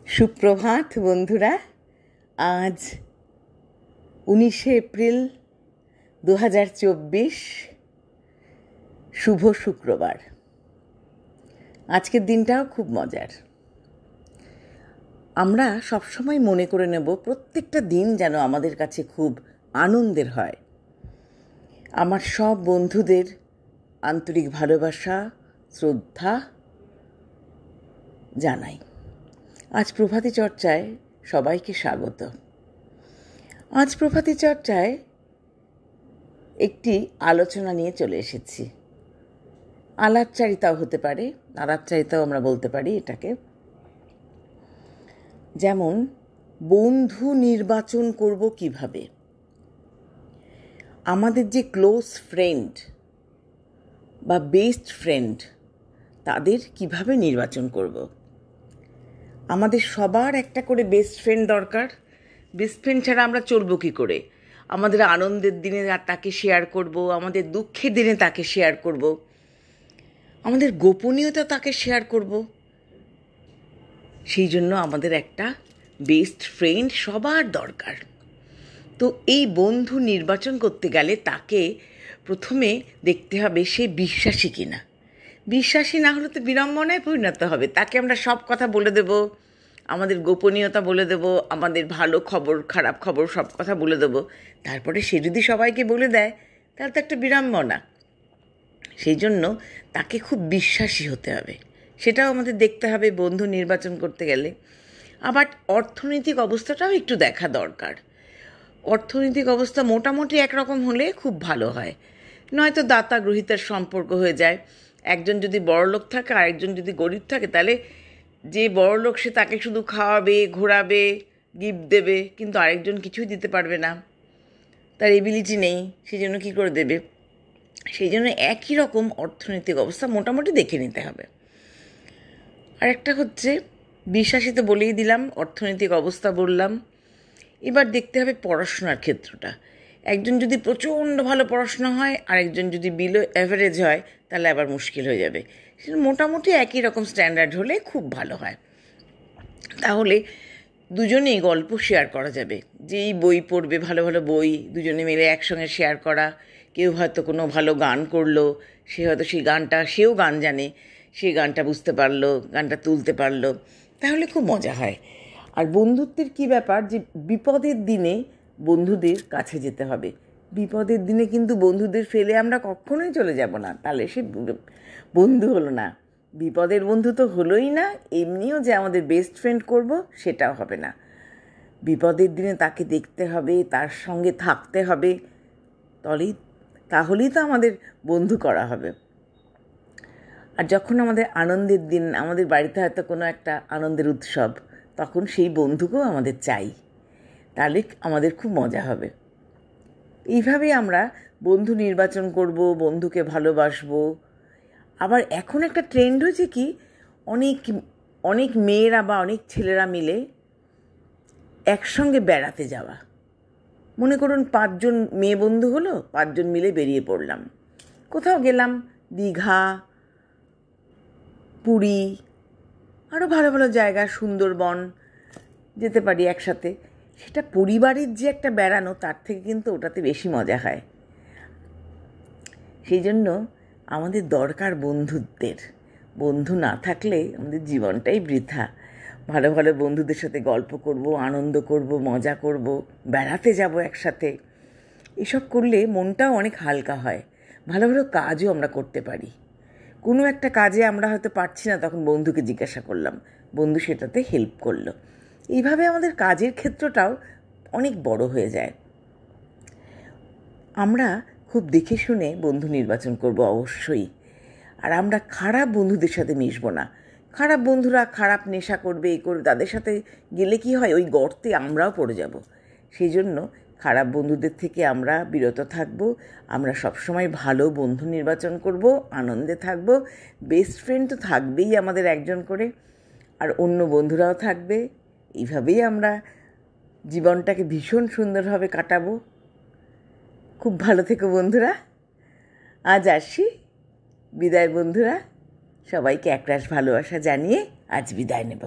সুপ্রভাত বন্ধুরা। আজ 19শে এপ্রিল 2024, শুভ শুক্রবার। আজকের দিনটাও খুব মজার। আমরা সবসময় মনে করে নেব প্রত্যেকটা দিন যেন আমাদের কাছে খুব আনন্দের হয়। আমার সব বন্ধুদের আন্তরিক ভালোবাসা, শ্রদ্ধা জানাই। আজ প্রভাতী চর্চায় সবাইকে স্বাগত। আজ প্রভাতী চর্চায় একটি আলোচনা নিয়ে চলে এসেছি। আলাপচারিতাও হতে পারে, আলাপচারিতাও আমরা বলতে পারি এটাকে। যেমন বন্ধু নির্বাচন করব কিভাবে, আমাদের যে ক্লোজ ফ্রেন্ড বা বেস্ট ফ্রেন্ড তাদের কিভাবে নির্বাচন করব। আমাদের সবার একটা করে বেস্ট ফ্রেন্ড দরকার। বেস্ট ফ্রেন্ড ছাড়া আমরা চলবো কী করে? আমাদের আনন্দের দিনে তাকে শেয়ার করব, আমাদের দুঃখের দিনে তাকে শেয়ার করব, আমাদের গোপনীয়তা তাকে শেয়ার করব। সেই জন্য আমাদের একটা বেস্ট ফ্রেন্ড সবার দরকার। তো এই বন্ধু নির্বাচন করতে গেলে তাকে প্রথমে দেখতে হবে সে বিশ্বাসী কিনা। বিশ্বাসী না হলে তো বিড়ম্বনায় পরিণত হবে। তাকে আমরা সব কথা বলে দেব, আমাদের গোপনীয়তা বলে দেব, আমাদের ভালো খবর খারাপ খবর সব কথা বলে দেব। তারপরে সে যদি সবাইকে বলে দেয় তাহলে তো একটা বিড়ম্বনা। সেই জন্য তাকে খুব বিশ্বাসী হতে হবে, সেটাও আমাদের দেখতে হবে বন্ধু নির্বাচন করতে গেলে। আবার অর্থনৈতিক অবস্থাটাও একটু দেখা দরকার। অর্থনৈতিক অবস্থা মোটামুটি একরকম হলে খুব ভালো হয়, নয়তো দাতা গ্রহীতার সম্পর্ক হয়ে যায়। একজন যদি বড়লোক থাকে আর একজন যদি গরিব থাকে, তাহলে যে বড়লোক সে তাকে শুধু খাওয়াবে, ঘোরাবে, গিফট দেবে, কিন্তু আরেকজন কিছুই দিতে পারবে না, তার এবিলিটি নেই, সেই জন্য কী করে দেবে? সেই জন্য একই রকম অর্থনৈতিক অবস্থা মোটামুটি দেখে নিতে হবে। আর একটা হচ্ছে বিশ্বাসী তো বলেই দিলাম, অর্থনৈতিক অবস্থা বললাম। এবার দেখতে হবে পড়াশোনার ক্ষেত্রটা। একজন যদি প্রচণ্ড ভালো পড়াশোনা হয় আর একজন যদি বিলো অ্যাভারেজ হয়, তাহলে আবার মুশকিল হয়ে যাবে। মোটামুটি একই রকম স্ট্যান্ডার্ড হলে খুব ভালো হয়। তাহলে দুজনেই গল্প শেয়ার করা যাবে। যেই বই পড়বে, ভালো ভালো বই দুজনে মিলে একসঙ্গে শেয়ার করা। কেউ হয়তো কোনো ভালো গান করলো, সে হয়তো সেই গানটা, সেও গান জানে, সেই গানটা বুঝতে পারলো, গানটা তুলতে পারলো, তাহলে খুব মজা হয়। আর বন্ধুত্বের কি ব্যাপার, যে বিপদের দিনে বন্ধুদের কাছে যেতে হবে। বিপদের দিনে কিন্তু বন্ধুদের ফেলে আমরা কখনোই চলে যাব না, তাহলে সে বন্ধু হলো না। বিপদের বন্ধু তো হলোই না, এমনিও যে আমাদের বেস্ট ফ্রেন্ড করব সেটাও হবে না। বিপদের দিনে তাকে দেখতে হবে, তার সঙ্গে থাকতে হবে, তাহলেই তো আমাদের বন্ধু করা হবে। আর যখন আমাদের আনন্দের দিন, আমাদের বাড়িতে হয়তো কোনো একটা আনন্দের উৎসব, তখন সেই বন্ধুকেও আমাদের চাই, তাহলে আমাদের খুব মজা হবে। এইভাবেই আমরা বন্ধু নির্বাচন করব, বন্ধুকে ভালোবাসবো। আবার এখন একটা ট্রেন্ড হয়েছে কি, অনেক মেয়েরা বা অনেক ছেলেরা মিলে একসঙ্গে বেড়াতে যাওয়া। মনে করুন 5 জন মেয়ে বন্ধু হলো, 5 জন মিলে বেরিয়ে পড়লাম, কোথাও গেলাম, দীঘা, পুরী, আরও ভালো ভালো জায়গা, সুন্দরবন যেতে পারি একসাথে। সেটা পরিবারের যে একটা বেড়ানো, তার থেকে কিন্তু ওটাতে বেশি মজা হয়। সেই জন্য আমাদের দরকার বন্ধুত্বের। বন্ধু না থাকলে আমাদের জীবনটাই বৃথা। ভালো ভালো বন্ধুদের সাথে গল্প করব, আনন্দ করব, মজা করব, বেড়াতে যাব একসাথে। এসব করলে মনটাও অনেক হালকা হয়, ভালো ভালো কাজও আমরা করতে পারি। কোনো একটা কাজে আমরা হয়তো পারছি না, তখন বন্ধুকে জিজ্ঞাসা করলাম, বন্ধু সেটাতে হেল্প করলো। এইভাবে আমাদের কাজের ক্ষেত্রটাও অনেক বড় হয়ে যায়। আমরা খুব দেখে শুনে বন্ধু নির্বাচন করব অবশ্যই। আর আমরা খারাপ বন্ধুদের সাথে মিশবো না। খারাপ বন্ধুরা খারাপ নেশা করবে, এই করবে, তাদের সাথে গেলে কি হয়, ওই গর্তে আমরাও পড়ে যাব। সেই জন্য খারাপ বন্ধুদের থেকে আমরা বিরত থাকব। আমরা সবসময় ভালো বন্ধু নির্বাচন করব, আনন্দে থাকব। বেস্ট ফ্রেন্ড তো থাকবেই আমাদের একজন করে, আর অন্য বন্ধুরাও থাকবে। এইভাবেই আমরা জীবনটাকে ভীষণ সুন্দরভাবে কাটাবো। খুব ভালো থেকো বন্ধুরা। আজ আসি, বিদায় বন্ধুরা। সবাইকে একরাশ ভালোবাসা জানিয়ে আজ বিদায় নেব।